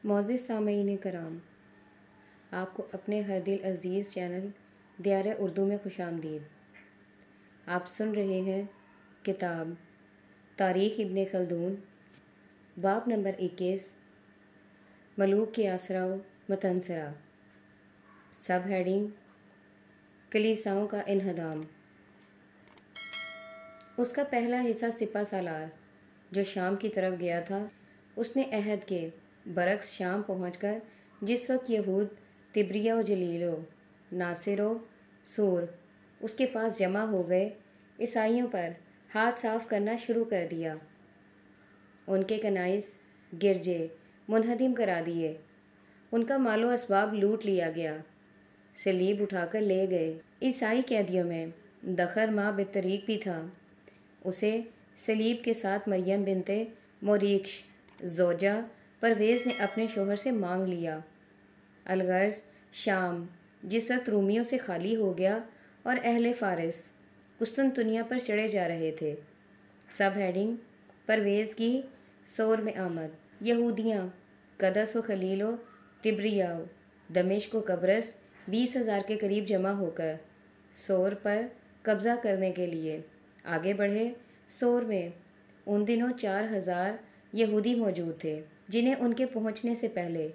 معزز سامعین کرام، آپ کو اپنے ہر دل عزیز چینل دیار اردو میں خوش آمدید۔ آپ سن رہے ہیں کتاب تاریخ ابن خلدون، باب نمبر 21، ملوک کے آسرا و متنصرہ، سب ہیڈنگ کلیساؤں کا انہدام۔ اس کا پہلا حصہ سپہ سالار جو شام کی طرف گیا تھا، اس نے عہد کے برعکس شام پہنچ کر جس وقت یہود تبریہ و جلیل و ناصر و سور اس کے پاس جمع ہو گئے، عیسائیوں پر ہاتھ صاف کرنا شروع کر دیا۔ ان کے کنائس گرجے منہدم کرا دیے، ان کا مال و اسباب لوٹ لیا گیا، صلیب اٹھا کر لے گئے۔ عیسائی قیدیوں میں دخر ماں بطریق بھی تھا، اسے صلیب کے ساتھ مریم بنت موریکش زوجہ پرویز نے اپنے شوہر سے مانگ لیا۔ الغرض شام جس وقت رومیوں سے خالی ہو گیا اور اہل فارس قسطنطنیہ پر چڑھے جا رہے تھے۔ سب ہیڈنگ پرویز کی سور میں آمد۔ یہودیاں قدس و خلیل و تبریہ و دمشق و قبرص 20,000 کے قریب جمع ہو کر سور پر قبضہ کرنے کے لیے آگے بڑھے۔ سور میں ان دنوں 4,000 یہودی موجود تھے جنہیں ان کے پہنچنے سے پہلے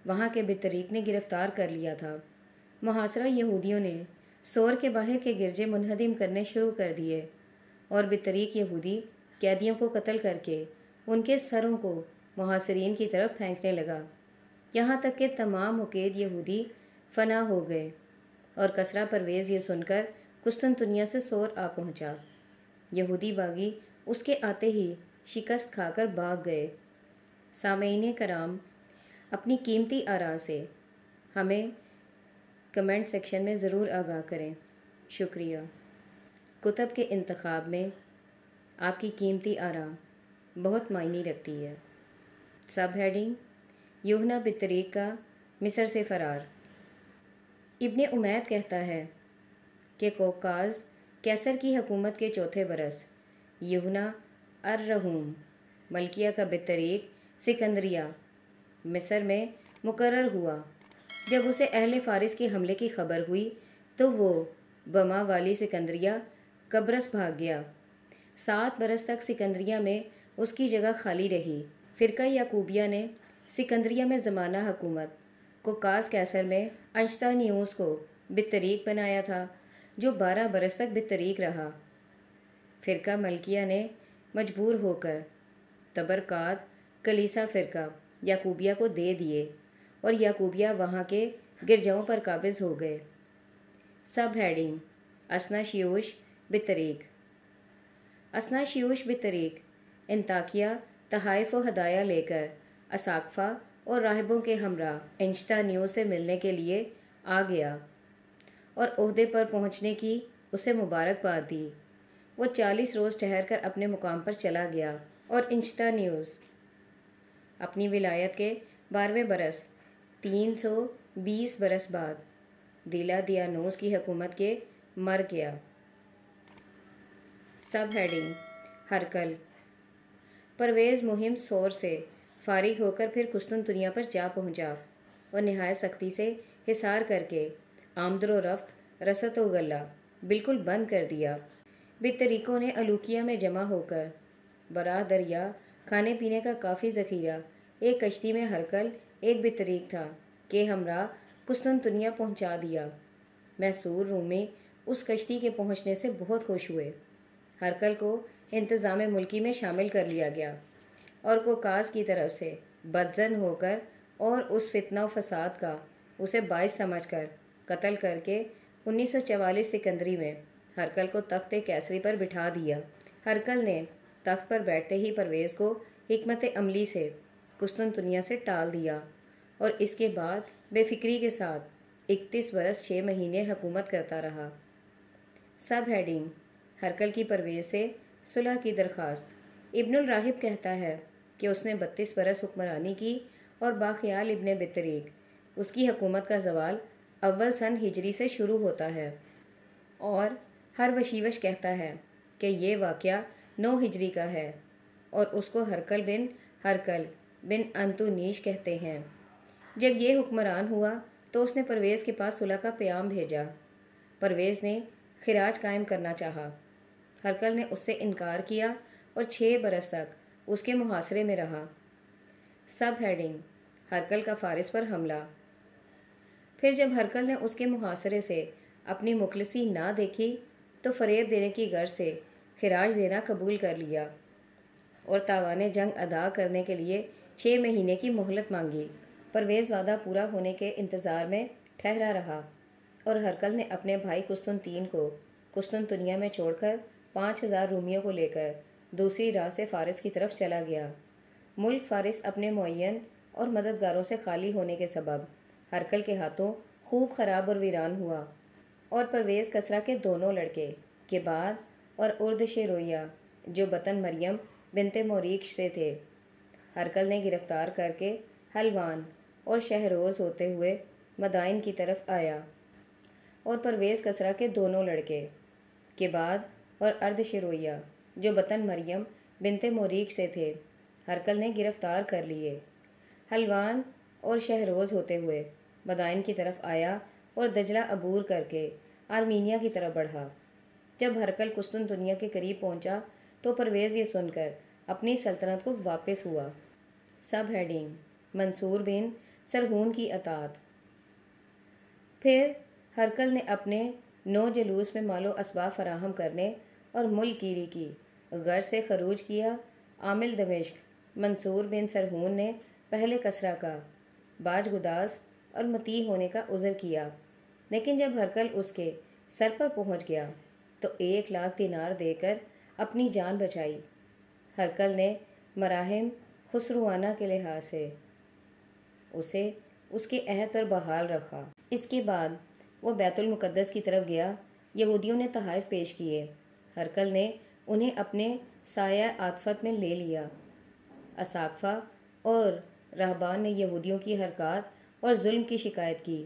وہاں کے بطریق نے گرفتار کر لیا تھا۔ محاصرہ یہودیوں نے سور کے باہر کے گرجے منہدم کرنے شروع کر دیے اور بطریق یہودی قیدیوں کو قتل کر کے ان کے سروں کو محاصرین کی طرف پھینکنے لگا، یہاں تک کہ تمام مقید یہودی فنا ہو گئے، اور کسریٰ پرویز یہ سن کر قسطنطنیہ سے سور آ پہنچا۔ یہودی باغی اس کے آتے ہی شکست کھا کر بھاگ گئے۔ سامعین کرام، اپنی قیمتی آراء سے ہمیں کمنٹ سیکشن میں ضرور آگاہ کریں، شکریہ۔ کتب کے انتخاب میں آپ کی قیمتی آراء بہت معنی رکھتی ہے۔ سب ہیڈنگ یوحنا بطریق کا مصر سے فرار۔ ابن امید کہتا ہے کہ کوکاز کیسر کی حکومت کے چوتھے برس یوحنا الرحوم ملکیہ کا بطریق سکندریہ مصر میں مقرر ہوا۔ جب اسے اہل فارس کے حملے کی خبر ہوئی تو وہ بما والی سکندریہ قبرص بھاگ گیا۔ 7 برس تک سکندریہ میں اس کی جگہ خالی رہی۔ فرقہ یعقوبیہ نے سکندریہ میں زمانہ حکومت کوکاز کیسر میں انشتانیوس کو بطریق بنایا تھا، جو 12 برس تک بطریق رہا۔ فرقہ ملکیہ نے مجبور ہو کر تبرکات کلیسا فرقہ یعقوبیہ کو دے دیے اور یعقوبیہ وہاں کے گرجاؤں پر قابض ہو گئے۔ Sub heading اثناسیوس بطریق۔ اثناسیوس بطریق انطاکیہ تحائف و ہدایہ لے کر اساقفہ اور راہبوں کے ہمراہ انشتانیوس سے ملنے کے لیے آ گیا اور عہدے پر پہنچنے کی اسے مبارکباد دی۔ وہ 40 روز ٹھہر کر اپنے مقام پر چلا گیا اور انشتانیوس اپنی ولایت کے 12ویں برس 320 برس بعد دیلادیانوس کی حکومت کے مر گیا۔ سب ہیڈنگ ہرقل پرویز مہم سور سے فارغ ہو کر پھر قسطنطنیہ پر جا پہنچا اور نہایت سختی سے حصار کر کے آمد و رفت رسد و غلہ بالکل بند کر دیا۔ بطریقوں نے الوکیہ میں جمع ہو کر براہ دریا کھانے پینے کا کافی ذخیرہ ایک کشتی میں ہرقل ایک بطریق تھا کہ ہمراہ قسطنطنیہ پہنچا دیا۔ محصور رومی اس کشتی کے پہنچنے سے بہت خوش ہوئے۔ ہرقل کو انتظام ملکی میں شامل کر لیا گیا اور کوکاز کی طرف سے بدظن ہو کر اور اس فتنہ و فساد کا اسے باعث سمجھ کر قتل کر کے 1944 سکندری میں ہرقل کو تخت کیسری پر بٹھا دیا۔ ہرقل نے تخت پر بیٹھتے ہی پرویز کو حکمت عملی سے قسطنطنیہ سے ٹال دیا اور اس کے بعد بے فکری کے ساتھ 31 برس 6 مہینے حکومت کرتا رہا۔ سب ہیڈنگ ہرقل کی پرویز سے صلح کی درخواست۔ ابن الراہب کہتا ہے کہ اس نے 32 برس حکمرانی کی اور باخیال ابن بطریق اس کی حکومت کا زوال اول سن ہجری سے شروع ہوتا ہے، اور ہر وشیوش کہتا ہے کہ یہ واقعہ 9 ہجری کا ہے اور اس کو ہرقل بن انتونیش کہتے ہیں۔ جب یہ حکمران ہوا تو اس نے پرویز کے پاس صلح کا پیام بھیجا۔ پرویز نے خراج قائم کرنا چاہا۔ ہرقل نے اس سے انکار کیا اور 6 برس تک اس کے محاصرے میں رہا۔ سب ہیڈنگ: ہرقل کا فارس پر حملہ۔ پھر جب ہرقل نے اس کے محاصرے سے اپنی مخلصی نہ دیکھی تو فریب دینے کی غرض سے خراج دینا قبول کر لیا اور تاوان جنگ ادا کرنے کے لیے 6 مہینے کی مہلت مانگی۔ پرویز وعدہ پورا ہونے کے انتظار میں ٹھہرا رہا اور ہرقل نے اپنے بھائی قسطنطین کو قسطنطنیہ میں چھوڑ کر 5000 رومیوں کو لے کر دوسری راہ سے فارس کی طرف چلا گیا۔ ملک فارس اپنے معین اور مددگاروں سے خالی ہونے کے سبب ہرقل کے ہاتھوں خوب خراب اور ویران ہوا، اور پرویز کسریٰ کے دونوں لڑکے کباد اور اردشیرویہ جو بطن مریم بنت موریخ سے تھے ہرقل نے گرفتار کر کے حلوان اور شہروز ہوتے ہوئے مدائن کی طرف آیا، اور پرویز کسریٰ کے دونوں لڑکے کباد اور اردشیرویہ جو بطن مریم بنت موریخ سے تھے ہرقل نے گرفتار کر لیے۔ حلوان اور شہروز ہوتے ہوئے مدائن کی طرف آیا اور دجلہ عبور کر کے آرمینیا کی طرف بڑھا۔ جب ہرقل قسطنطنیہ کے قریب پہنچا تو پرویز یہ سن کر اپنی سلطنت کو واپس ہوا۔ سب ہیڈنگ: منصور بن سرہون کی اطاعت۔ پھر ہرقل نے اپنے 9 جلوس میں مال و اسباب فراہم کرنے اور ملک گیری کی غرض سے خروج کیا۔ عامل دمشق منصور بن سرہون نے پہلے کسریٰ کا باج گداز اور مطیع ہونے کا عذر کیا، لیکن جب ہرقل اس کے سر پر پہنچ گیا تو 1,00,000 دینار دے کر اپنی جان بچائی۔ ہرقل نے مراہم خسروانہ کے لحاظ سے اسے اس کے عہد پر بحال رکھا۔ اس کے بعد وہ بیت المقدس کی طرف گیا۔ یہودیوں نے تحائف پیش کیے۔ ہرقل نے انہیں اپنے سایہ عاطفت میں لے لیا۔ اساقفہ اور رہبان نے یہودیوں کی حرکات اور ظلم کی شکایت کی،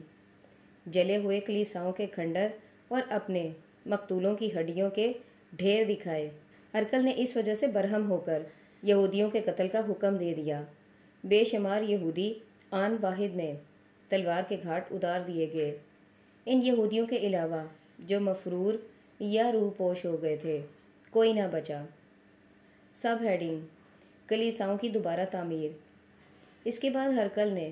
جلے ہوئے کلیساؤں کے کھنڈر اور اپنے مقتولوں کی ہڈیوں کے ڈھیر دکھائے۔ ہرقل نے اس وجہ سے برہم ہو کر یہودیوں کے قتل کا حکم دے دیا۔ بے شمار یہودی آن واحد میں تلوار کے گھاٹ اتار دیے گئے۔ ان یہودیوں کے علاوہ جو مفرور یا روح پوش ہو گئے تھے کوئی نہ بچا۔ سب ہیڈنگ: کلیساؤں کی دوبارہ تعمیر۔ اس کے بعد ہرقل نے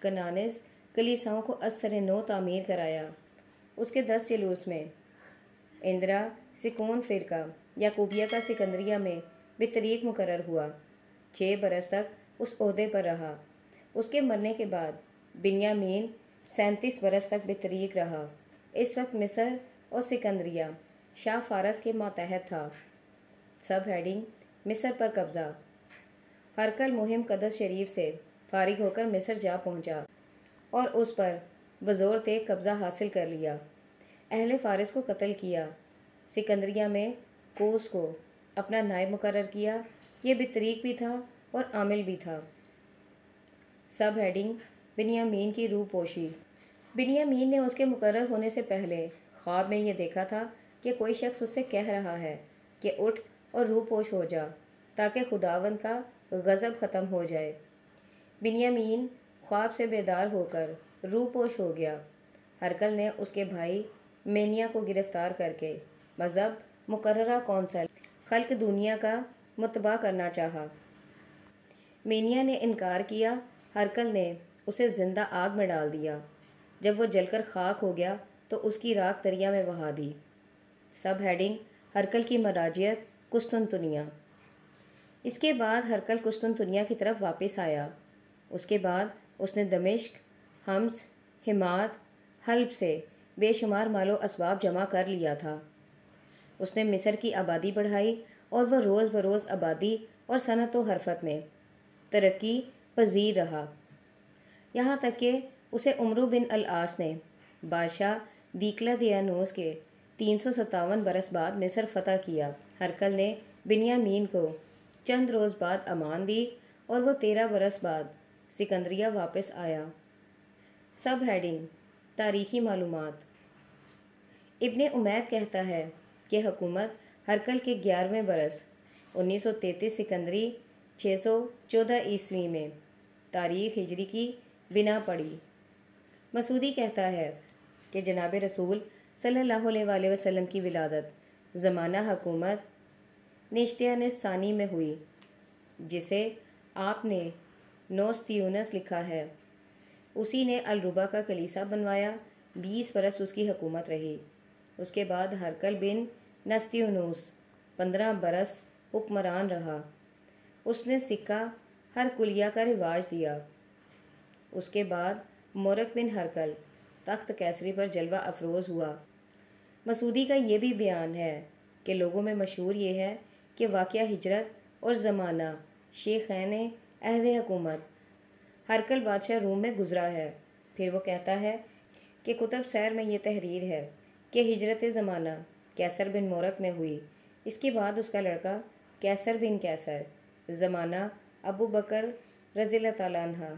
کنانز کلیساؤں کو از سر نو تعمیر کرایا۔ اس کے 10 جلوس میں اندرا سکون فرقہ یعقوبیہ کا سکندریہ میں بطریق مقرر ہوا۔ 6 برس تک اس عہدے پر رہا۔ اس کے مرنے کے بعد بنیامین 37 برس تک بطریق رہا۔ اس وقت مصر اور سکندریہ شاہ فارس کے ماتحت تھا۔ سب ہیڈنگ: مصر پر قبضہ۔ ہرقل مہم قدس شریف سے فارغ ہو کر مصر جا پہنچا اور اس پر بزور تیغ قبضہ حاصل کر لیا۔ اہل فارس کو قتل کیا۔ سکندریہ میں کوس کو اپنا نائب مقرر کیا۔ یہ بطریق بھی تھا اور عامل بھی تھا۔ سب ہیڈنگ: بنیامین کی روح پوشی۔ بنیامین نے اس کے مقرر ہونے سے پہلے خواب میں یہ دیکھا تھا کہ کوئی شخص اس سے کہہ رہا ہے کہ اٹھ اور روح پوش ہو جا تاکہ خداوند کا غضب ختم ہو جائے۔ بنیامین خواب سے بیدار ہو کر روح پوش ہو گیا۔ ہرقل نے اس کے بھائی مینیا کو گرفتار کر کے مذہب مقررہ کونسل خلق دنیا کا متبع کرنا چاہا۔ مینیا نے انکار کیا۔ ہرقل نے اسے زندہ آگ میں ڈال دیا۔ جب وہ جل کر خاک ہو گیا تو اس کی راکھ دریا میں بہا دی۔ سب ہیڈنگ: ہرقل کی مراجعت قسطنطنیہ۔ اس کے بعد ہرقل قسطنطنیہ کی طرف واپس آیا۔ اس کے بعد اس نے دمشق، حمص، حمات، حلب سے بے شمار مال و اسباب جمع کر لیا تھا۔ اس نے مصر کی آبادی بڑھائی اور وہ روز بروز آبادی اور صنعت و حرفت میں ترقی پذیر رہا، یہاں تک کہ اسے عمرو بن العاص نے بادشاہ دیقلدیانوس کے 357 برس بعد مصر فتح کیا۔ ہرقل نے بنیامین کو چند روز بعد امان دی اور وہ 13 برس بعد سکندریہ واپس آیا۔ سب ہیڈنگ: تاریخی معلومات۔ ابن امید کہتا ہے کہ حکومت ہرقل کے 11ویں برس 1933 سکندری 614 عیسوی میں تاریخ ہجری کی بنا پڑی۔ مسعودی کہتا ہے کہ جناب رسول صلی اللہ علیہ وآلہ وسلم کی ولادت زمانہ حکومت نیشتیان ثانی میں ہوئی، جسے آپ نے نوستیونس لکھا ہے۔ اسی نے الربا کا کلیسا بنوایا، 20 برس اس کی حکومت رہی۔ اس کے بعد ہرکل بن نستیونوس 15 برس حکمران رہا۔ اس نے سکہ ہر کلیہ کا رواج دیا۔ اس کے بعد مورک بن ہرکل تخت کیسری پر جلوہ افروز ہوا۔ مسعودی کا یہ بھی بیان ہے کہ لوگوں میں مشہور یہ ہے کہ واقعہ ہجرت اور زمانہ شیخین عہد حکومت ہرکل بادشاہ روم میں گزرا ہے۔ پھر وہ کہتا ہے کہ کتب سیر میں یہ تحریر ہے کہ ہجرت زمانہ کیسر بن مورک میں ہوئی۔ اس کے بعد اس کا لڑکا کیسر بن کیسر زمانہ ابو بکر رضی اللہ تعالیٰ عنہ،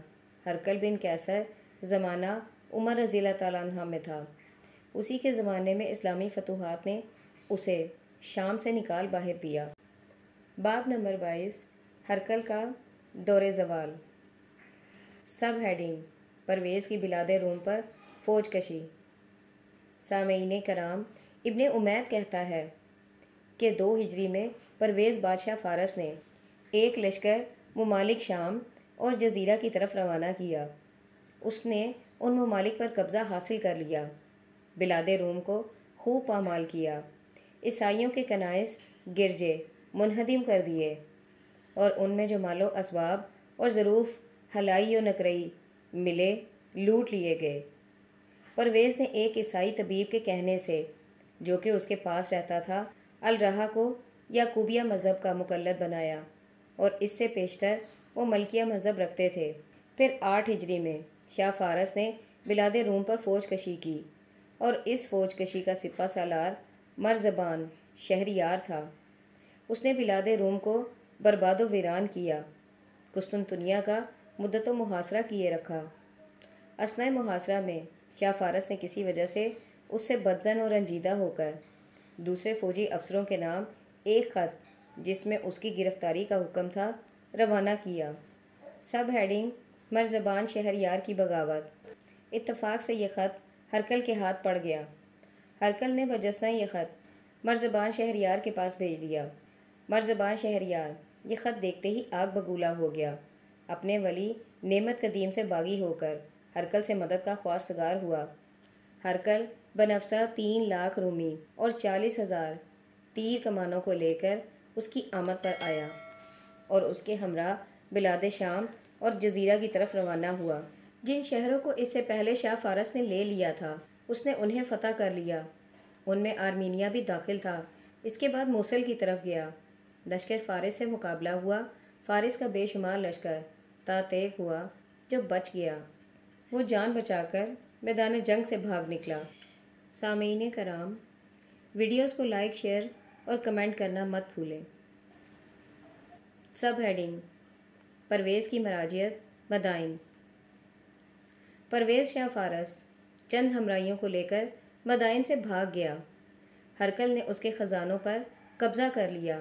ہرکل بن کیسر زمانہ عمر رضی اللہ تعالیٰ عنہ میں تھا۔ اسی کے زمانے میں اسلامی فتوحات نے اسے شام سے نکال باہر دیا۔ باب نمبر 22 ہرکل کا دور زوال۔ سب ہیڈنگ پرویز کی بلاد روم پر فوج کشی۔ سامعین کرام، ابن امید کہتا ہے کہ 2 ہجری میں پرویز بادشاہ فارس نے ایک لشکر ممالک شام اور جزیرہ کی طرف روانہ کیا۔ اس نے ان ممالک پر قبضہ حاصل کر لیا، بلاد روم کو خوب پامال کیا، عیسائیوں کے کنائس گرجے منہدم کر دیے اور ان میں جو مال و اسباب اور ظروف حلائی و نقرئی ملے لوٹ لیے گئے۔ پرویز نے ایک عیسائی طبیب کے کہنے سے، جو کہ اس کے پاس رہتا تھا، الرحا کو یعقوبیہ مذہب کا مقلد بنایا، اور اس سے پیشتر وہ ملکیہ مذہب رکھتے تھے۔ پھر 8 ہجری میں شاہ فارس نے بلاد روم پر فوج کشی کی، اور اس فوج کشی کا سپہ سالار مرزبان شہریار تھا۔ اس نے بلاد روم کو برباد و ویران کیا، قسطنطنیہ کا مدت و محاصرہ کیے رکھا۔ اثناء محاصرہ میں شاہ فارس نے کسی وجہ سے اس سے بدظن اور رنجیدہ ہو کر دوسرے فوجی افسروں کے نام ایک خط، جس میں اس کی گرفتاری کا حکم تھا، روانہ کیا۔ سب ہیڈنگ مرزبان شہریار کی بغاوت۔ اتفاق سے یہ خط ہرکل کے ہاتھ پڑ گیا۔ ہرکل نے بجسنا یہ خط مرزبان شہریار کے پاس بھیج دیا۔ مرزبان شہریار یہ خط دیکھتے ہی آگ بگولا ہو گیا۔ اپنے ولی نعمت قدیم سے باغی ہو کر ہرکل سے مدد کا خواستگار ہوا۔ ہرکل بنفسہ 3 لاکھ رومی اور 40,000 تیر کمانوں کو لے کر اس کی آمد پر آیا اور اس کے ہمراہ بلاد شام اور جزیرہ کی طرف روانہ ہوا۔ جن شہروں کو اس سے پہلے شاہ فارس نے لے لیا تھا، اس نے انہیں فتح کر لیا۔ ان میں آرمینیا بھی داخل تھا۔ اس کے بعد موصل کی طرف گیا۔ لشکر فارس سے مقابلہ ہوا۔ فارس کا بے شمار لشکر تاتیک ہوا جو بچ گیا۔ وہ جان بچا کر میدان جنگ سے بھاگ نکلا۔ سامعین کرام، ویڈیوز کو لائک، شیئر اور کمنٹ کرنا مت بھولیں۔ سب ہیڈنگ پرویز کی مراجعت مدائن۔ پرویز شاہ فارس چند ہمراہیوں کو لے کر مدائن سے بھاگ گیا۔ ہرکل نے اس کے خزانوں پر قبضہ کر لیا۔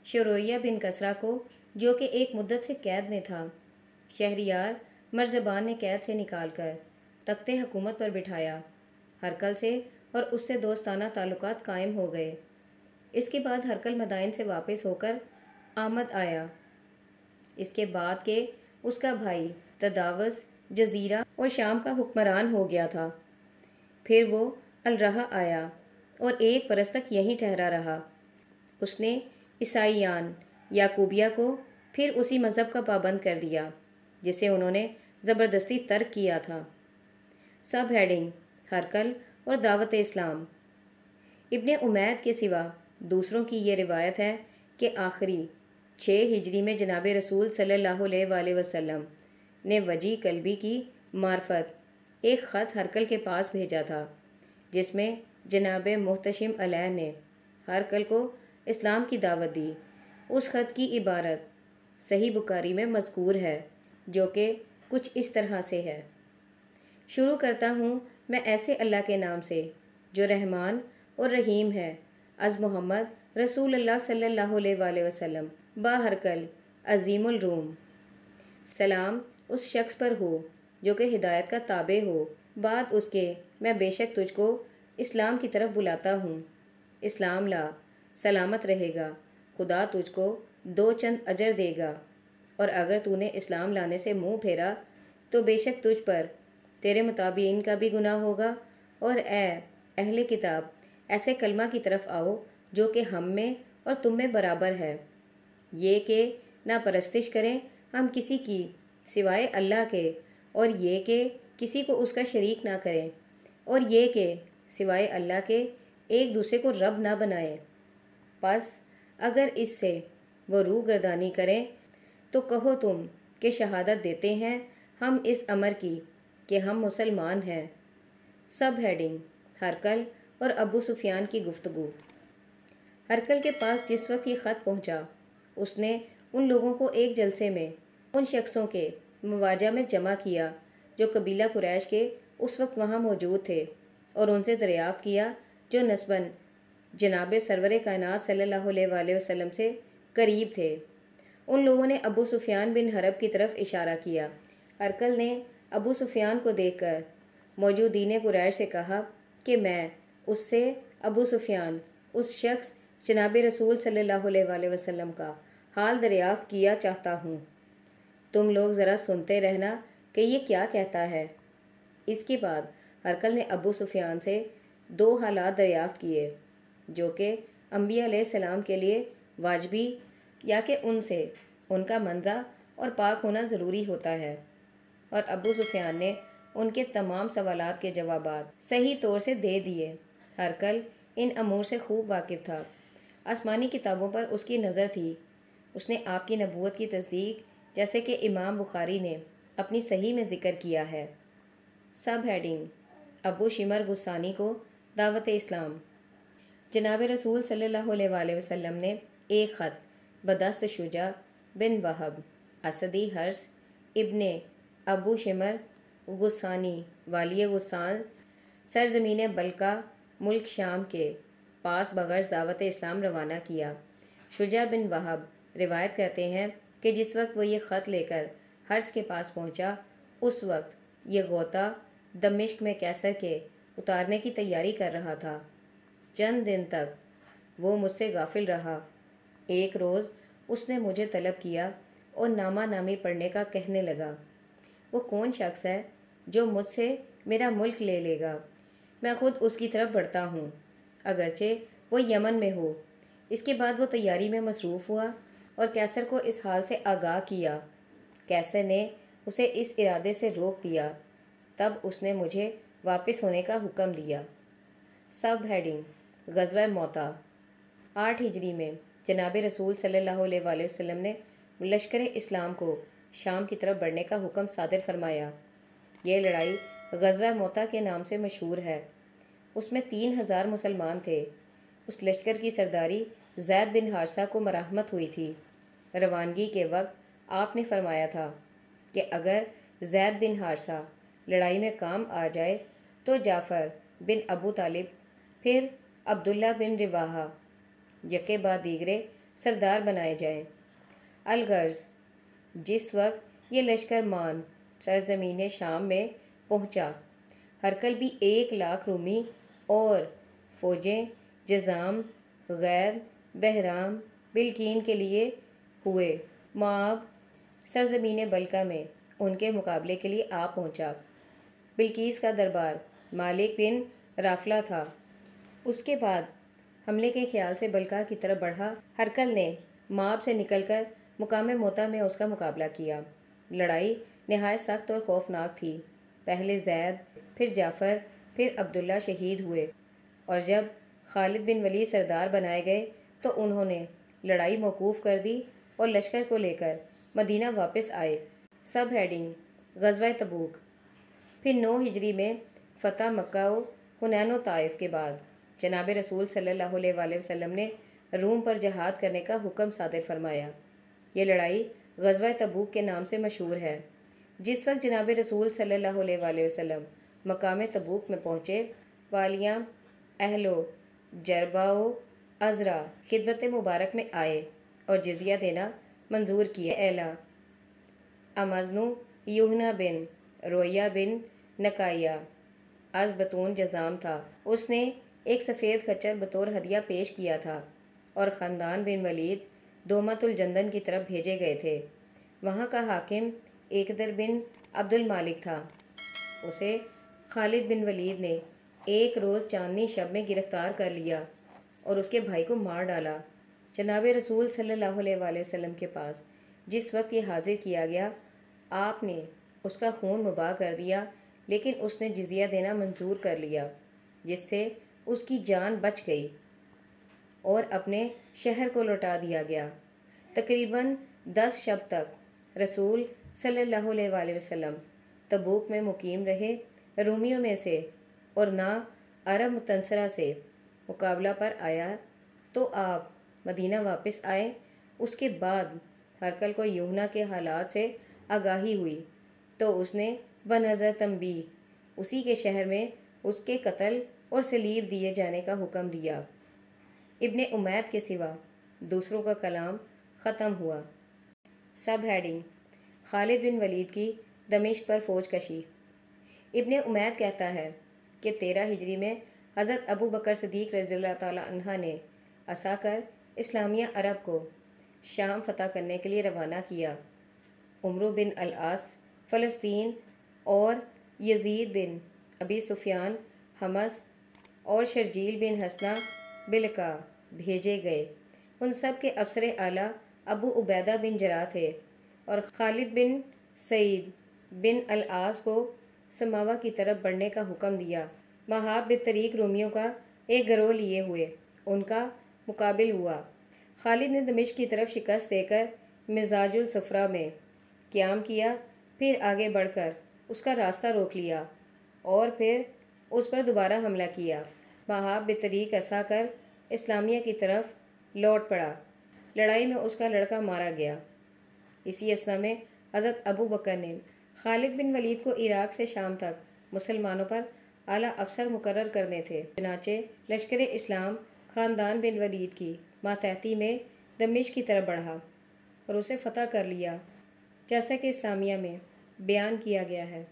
شرویہ بن کسرا کو، جو کہ ایک مدت سے قید میں تھا، شہریار مرزبان نے قید سے نکال کر تخت حکومت پر بٹھایا۔ ہرکل سے اور اس سے دوستانہ تعلقات قائم ہو گئے۔ اس کے بعد ہرکل مدائن سے واپس ہو کر آمد آیا۔ اس کے بعد کہ اس کا بھائی تداوس جزیرہ اور شام کا حکمران ہو گیا تھا، پھر وہ الرحا آیا اور 1 برس تک یہیں ٹھہرا رہا۔ اس نے عیسائیان یعقوبیہ کو پھر اسی مذہب کا پابند کر دیا جسے انہوں نے زبردستی ترک کیا تھا۔ سب ہیڈنگ ہرکل اور دعوت اسلام۔ ابن امید کے سوا دوسروں کی یہ روایت ہے کہ آخری 6 ہجری میں جناب رسول صلی اللہ علیہ وآلہ وسلم نے وجی قلبی کی معرفت ایک خط ہرکل کے پاس بھیجا تھا، جس میں جناب محتشم علیہ نے ہرکل کو اسلام کی دعوت دی۔ اس خط کی عبارت صحیح بخاری میں مذکور ہے، جو کہ کچھ اس طرح سے ہے: شروع کرتا ہوں میں ایسے اللہ کے نام سے جو رحمان اور رحیم ہے، از محمد رسول اللہ صلی اللہ علیہ وآلہ وسلم با ہرکل عظیم الروم۔ سلام اس شخص پر ہو جو کہ ہدایت کا تابع ہو۔ بعد اس کے میں بے شک تجھ کو اسلام کی طرف بلاتا ہوں۔ اسلام لا، سلامت رہے گا، خدا تجھ کو 2 چند اجر دے گا، اور اگر تو نے اسلام لانے سے منہ پھیرا تو بے شک تجھ پر تیرے متابعین کا بھی گناہ ہوگا۔ اور اے اہل کتاب، ایسے کلمہ کی طرف آؤ جو کہ ہم میں اور تم میں برابر ہے، یہ کہ نہ پرستش کریں ہم کسی کی سوائے اللہ کے، اور یہ کہ کسی کو اس کا شریک نہ کریں، اور یہ کہ سوائے اللہ کے ایک دوسرے کو رب نہ بنائیں۔ پس اگر اس سے وہ روح گردانی کریں تو کہو تم کہ شہادت دیتے ہیں ہم اس امر کی کہ ہم مسلمان ہیں۔ سب ہیڈنگ: ہرقل اور ابو سفیان کی گفتگو۔ ہرقل کے پاس جس وقت یہ خط پہنچا، اس نے ان لوگوں کو ایک جلسے میں ان شخصوں کے مواجہ میں جمع کیا جو قبیلہ قریش کے اس وقت وہاں موجود تھے، اور ان سے دریافت کیا جو نسباً جناب سرور کائنات صلی اللہ علیہ وآلہ وسلم سے قریب تھے۔ ان لوگوں نے ابو سفیان بن حرب کی طرف اشارہ کیا۔ ہرقل نے ابو سفیان کو دیکھ کر موجودین قریش سے کہا کہ میں اس سے ابو سفیان، اس شخص جناب رسول صلی اللہ علیہ وآلہ وسلم کا حال دریافت کیا چاہتا ہوں۔ تم لوگ ذرا سنتے رہنا کہ یہ کیا کہتا ہے۔ اس کے بعد ہرقل نے ابو سفیان سے 2 حالات دریافت کیے جو کہ انبیاء علیہ السلام کے لیے واجبی یا کہ ان سے ان کا منزہ اور پاک ہونا ضروری ہوتا ہے، اور ابو سفیان نے ان کے تمام سوالات کے جوابات صحیح طور سے دے دیے۔ ہرقل ان امور سے خوب واقف تھا، آسمانی کتابوں پر اس کی نظر تھی، اس نے آپ کی نبوت کی تصدیق جیسے کہ امام بخاری نے اپنی صحیح میں ذکر کیا ہے۔ سب ہیڈنگ: ابو شمر غسانی کو دعوت اسلام۔ جناب رسول صلی اللہ علیہ وآلہ وسلم نے ایک خط بدست شجاع بن وہب اسدی حرس ابن ابو شمر غسانی والی غسان سرزمین بلقا ملک شام کے پاس بغرض دعوت اسلام روانہ کیا۔ شجاع بن وہب روایت کرتے ہیں کہ جس وقت وہ یہ خط لے کر حرس کے پاس پہنچا، اس وقت یہ غوطہ دمشق میں کیسر کے اتارنے کی تیاری کر رہا تھا۔ چند دن تک وہ مجھ سے غافل رہا۔ ایک روز اس نے مجھے طلب کیا اور نامہ نامی پڑھنے کا کہنے لگا۔ وہ کون شخص ہے جو مجھ سے میرا ملک لے لے گا؟ میں خود اس کی طرف بڑھتا ہوں، اگرچہ وہ یمن میں ہو۔ اس کے بعد وہ تیاری میں مصروف ہوا اور کیسر کو اس حال سے آگاہ کیا۔ کیسر نے اسے اس ارادے سے روک دیا، تب اس نے مجھے واپس ہونے کا حکم دیا۔ سب ہیڈنگ: غزوہ موتا۔ 8 ہجری میں جناب رسول صلی اللہ علیہ وآلہ وسلم نے لشکر اسلام کو شام کی طرف بڑھنے کا حکم صادر فرمایا۔ یہ لڑائی غزوہ موتا کے نام سے مشہور ہے۔ اس میں 3000 مسلمان تھے۔ اس لشکر کی سرداری زید بن حارثہ کو مرحمت ہوئی تھی۔ روانگی کے وقت آپ نے فرمایا تھا کہ اگر زید بن حارثہ لڑائی میں کام آ جائے تو جعفر بن ابو طالب پھر عبداللہ بن رواحہ یکے بعد دیگرے سردار بنائے جائیں۔ الغرض جس وقت یہ لشکر مان سرزمین شام میں پہنچا، ہرقل بھی 1,00,000 رومی اور فوجیں جذام، غیر، بہرام، بلقین کے لیے ہوئے مواب سرزمین بلقا میں ان کے مقابلے کے لیے آ پہنچا۔ بلقیس کا دربار مالک بن رافلہ تھا۔ اس کے بعد حملے کے خیال سے بلقا کی طرف بڑھا۔ ہرقل نے مواب سے نکل کر مقام موتا میں اس کا مقابلہ کیا۔ لڑائی نہایت سخت اور خوفناک تھی۔ پہلے زید، پھر جعفر، پھر عبداللہ شہید ہوئے، اور جب خالد بن ولید سردار بنائے گئے تو انہوں نے لڑائی موقوف کر دی اور لشکر کو لے کر مدینہ واپس آئے۔ سب ہیڈنگ: غزوہ تبوک۔ پھر 9 ہجری میں فتح مکہ و حنین و طائف کے بعد جناب رسول صلی اللہ علیہ وآلہ وسلم نے روم پر جہاد کرنے کا حکم صادر فرمایا۔ یہ لڑائی غزوہ تبوک کے نام سے مشہور ہے۔ جس وقت جناب رسول صلی اللہ علیہ وآلہ وسلم مقام تبوک میں پہنچے، والیاں اہل و جربا و عذرا خدمت مبارک میں آئے اور جزیہ دینا منظور کیا۔ اعلیٰ امزنو یوحنا بن رویہ بن نکائیہ از بطون جزام تھا۔ اس نے ایک سفید خچر بطور ہدیہ پیش کیا تھا اور خاندان بن ولید دومت الجندن کی طرف بھیجے گئے تھے۔ وہاں کا حاکم ایکدر بن عبد المالک تھا۔ اسے خالد بن ولید نے ایک روز چاندنی شب میں گرفتار کر لیا اور اس کے بھائی کو مار ڈالا۔ جناب رسول صلی اللہ علیہ وآلہ وسلم کے پاس جس وقت یہ حاضر کیا گیا، آپ نے اس کا خون مباح کر دیا، لیکن اس نے جزیہ دینا منظور کر لیا، جس سے اس کی جان بچ گئی اور اپنے شہر کو لوٹا دیا گیا۔ تقریباً 10 شب تک رسول صلی اللہ علیہ وآلہ وسلم تبوک میں مقیم رہے۔ رومیوں میں سے اور نہ عرب متنصرہ سے مقابلہ پر آیا تو آپ مدینہ واپس آئے۔ اس کے بعد ہرقل کو یوحنا کے حالات سے آگاہی ہوئی تو اس نے بنظر تنبیہ اسی کے شہر میں اس کے قتل اور صلیب دیے جانے کا حکم دیا۔ ابن امید کے سوا دوسروں کا کلام ختم ہوا۔ سب ہیڈنگ: خالد بن ولید کی دمشق پر فوج کشی۔ ابن امید کہتا ہے کہ 13 ہجری میں حضرت ابو بکر صدیق رضی اللہ تعالیٰ عنہ نے عصا کر اسلامیہ عرب کو شام فتح کرنے کے لیے روانہ کیا۔ عمرو بن العاص فلسطین اور یزید بن ابی سفیان حمص اور شرجیل بن حسنہ بلقاء بھیجے گئے۔ ان سب کے افسر اعلیٰ ابو عبیدہ بن جراح تھے اور خالد بن سعید بن العاص کو سماوا کی طرف بڑھنے کا حکم دیا۔ وہاب بالطریق رومیوں کا ایک گروہ لیے ہوئے ان کا مقابل ہوا۔ خالد نے دمشق کی طرف شکست دے کر مزاج الصفرا میں قیام کیا، پھر آگے بڑھ کر اس کا راستہ روک لیا اور پھر اس پر دوبارہ حملہ کیا۔ وہاب بالطریق عصا کر اسلامیہ کی طرف لوٹ پڑا۔ لڑائی میں اس کا لڑکا مارا گیا۔ اسی اثنا میں حضرت ابو بکر نے خالد بن ولید کو عراق سے شام تک مسلمانوں پر اعلیٰ افسر مقرر کرنے تھے، چنانچہ لشکر اسلام خاندان بن ولید کی ماتحتی میں دمشق کی طرف بڑھا اور اسے فتح کر لیا، جیسا کہ اسلامیہ میں بیان کیا گیا ہے۔